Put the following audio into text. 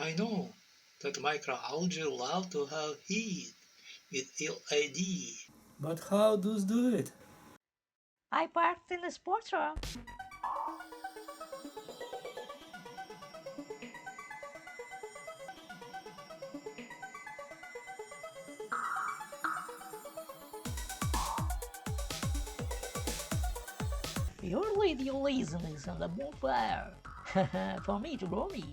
I know that microalgae love to have heat with LED. But how does do it? I parked in the sports room. Your lady listening is on the bonfire. For me to grow me.